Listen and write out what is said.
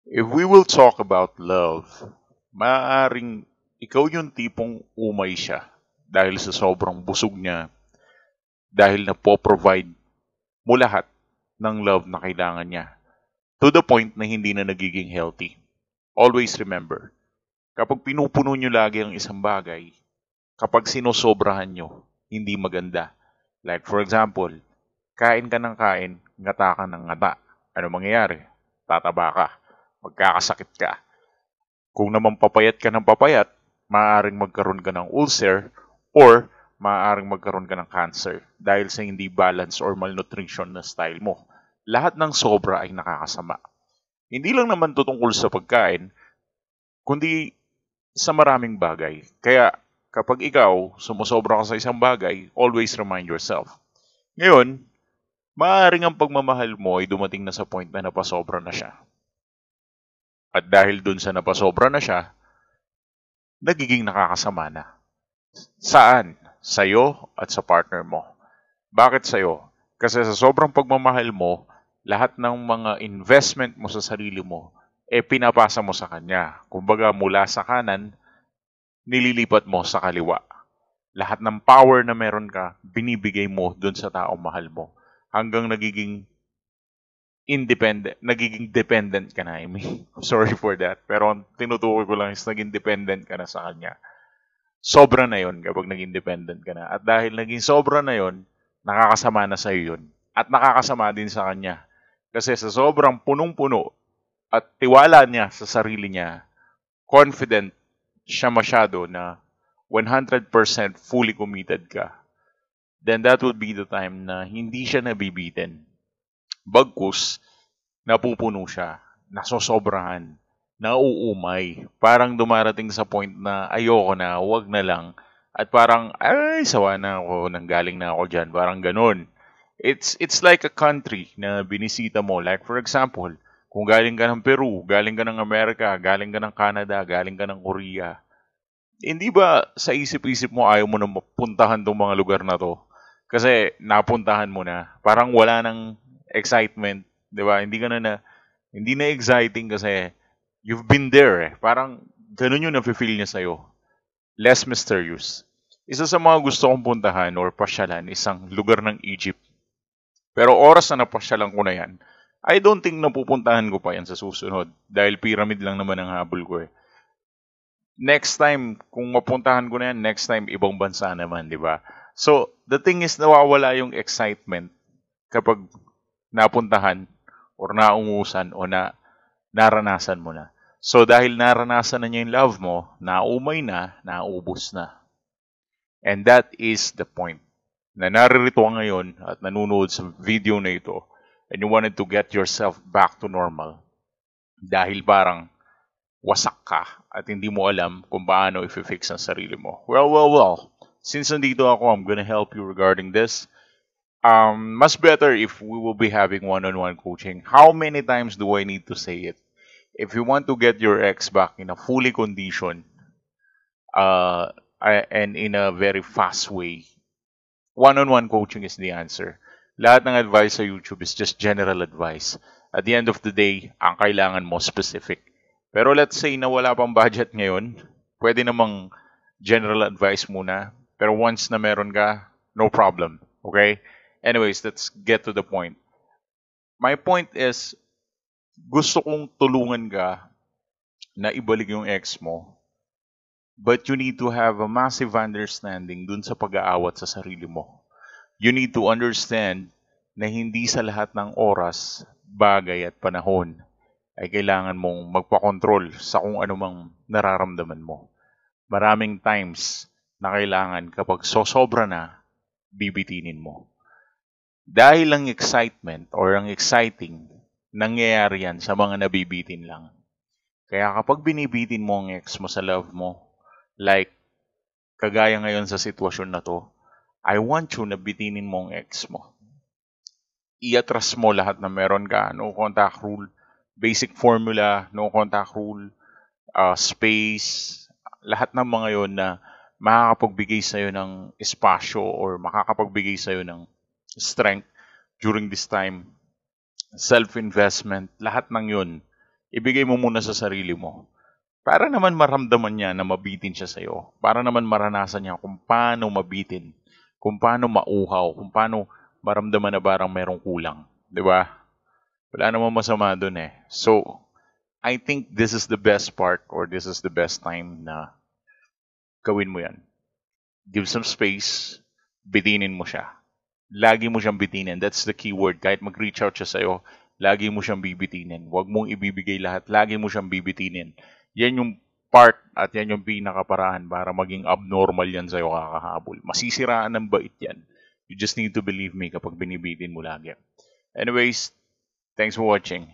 If we will talk about love, maaaring ikaw yung tipong umay siya dahil sa sobrang busog niya, dahil na po-provide mo lahat ng love na kailangan niya. To the point na hindi na nagiging healthy. Always remember, kapag pinupuno nyo lagi ang isang bagay, kapag sinosobrahan nyo, hindi maganda. Like for example, kain ka ng kain, ngata ka ng ngata. Ano mangyayari? Tataba ka. Magkakasakit ka. Kung naman papayat ka ng papayat, maaaring magkaroon ka ng ulcer or maaaring magkaroon ka ng cancer dahil sa hindi balance or malnutrition na style mo. Lahat ng sobra ay nakakasama. Hindi lang naman tutungkol sa pagkain, kundi sa maraming bagay. Kaya kapag ikaw sumusobra ka sa isang bagay, always remind yourself. Ngayon, maaaring ang pagmamahal mo ay dumating na sa point na napasobra na siya. At dahil dun sa napasobra na siya, nagiging nakakasama na. Saan? Sa'yo at sa partner mo. Bakit sa'yo? Kasi sa sobrang pagmamahal mo, lahat ng mga investment mo sa sarili mo, pinapasa mo sa kanya. Kumbaga mula sa kanan, nililipat mo sa kaliwa. Lahat ng power na meron ka, binibigay mo dun sa taong mahal mo. Hanggang nagiging dependent ka na. I mean, sorry for that. Pero ang tinutukoy ko lang is naging dependent ka na sa kanya. Sobra na yon kapag naging dependent ka na. At dahil naging sobra na yon, nakakasama na sa'yo yun. At nakakasama din sa kanya. Kasi sa sobrang punong-puno at tiwala niya sa sarili niya, confident siya masyado na 100% fully committed ka, then that would be the time na hindi siya nabibitin. Bagkus, napupuno siya, nasosobrahan, nauumay. Parang dumarating sa point na ayoko na, wag na lang. At parang, ay, sawa na ako, nanggaling na ako dyan. Parang ganun. It's like a country na binisita mo. Like for example, kung galing ka ng Peru, galing ka ng Amerika, galing ka ng Canada, galing ka ng Korea, hindi ba sa isip-isip mo ayaw mo na mapuntahan tong mga lugar na to? Kasi napuntahan mo na. Parang wala nang excitement, 'di ba? Hindi na exciting kasi you've been there eh. Parang ganun yung nafe-feel niya sa'yo. Less mysterious. Isa sa mga gusto kong puntahan or pasyalan isang lugar ng Egypt. Pero oras na napasyalan ko na yan, I don't think napupuntahan ko pa yan sa susunod. Dahil pyramid lang naman ang habol ko eh. Next time, kung mapuntahan ko na yan, next time, ibang bansa naman, di ba? So, the thing is, nawawala yung excitement kapag napuntahan or naungusan o naranasan mo na. So, dahil naranasan na niya yung love mo, naumay na, naubos na. And that is the point. Na naririto ka ngayon at nanonood sa video na ito and you wanted to get yourself back to normal dahil parang wasak ka at hindi mo alam kung paano i-fix ang sarili mo. Well. Since nandito ako, I'm gonna help you regarding this. Much better if we will be having one-on-one coaching. How many times do I need to say it? If you want to get your ex back in a fully condition and in a very fast way, one-on-one coaching is the answer. Lahat ng advice sa YouTube is just general advice. At the end of the day, ang kailangan mo specific. Pero let's say na wala pang budget ngayon, pwede namang general advice muna. Pero once na meron ka, no problem. Okay? Anyways, let's get to the point. My point is, gusto kong tulungan ka na ibalik yung ex mo. But you need to have a massive understanding dun sa pag-aawat sa sarili mo. You need to understand na hindi sa lahat ng oras, bagay at panahon ay kailangan mong magpakontrol sa kung anumang nararamdaman mo. Maraming times na kailangan kapag sosobra na, bibitinin mo. Dahil ang excitement or ang exciting, nangyayari yan sa mga nabibitin lang. Kaya kapag binibitin mo ang ex mo sa love mo, like kagaya ngayon sa sitwasyon na to, I want you na bitinin mo ang ex mo. Iatras mo lahat na meron ka, no contact rule, basic formula, no contact rule, space, lahat ng mga yon na makakapagbigay sa'yo ng espasyo or makakapagbigay sa'yo ng strength during this time, self-investment, lahat ng yun ibigay mo muna sa sarili mo. Para naman maramdaman niya na mabitin siya sa'yo. Para naman maranasan niya kung paano mabitin. Kung paano mauhaw. Kung paano maramdaman na parang merong kulang. 'Di ba? Wala namang masama dun eh. So, I think this is the best part or this is the best time na gawin mo yan. Give some space, bitinin mo siya. Lagi mo siyang bitinin. That's the key word. Kahit mag-reach out siya sa'yo, lagi mo siyang bibitinin. Huwag mong ibibigay lahat. Lagi mo siyang bibitinin. Yan yung part at yan yung pinakaparaan para maging abnormal yan sa'yo kakahabol. Masisiraan ng bait yan. You just need to believe me kapag binibitin mo lagi. Anyways, thanks for watching.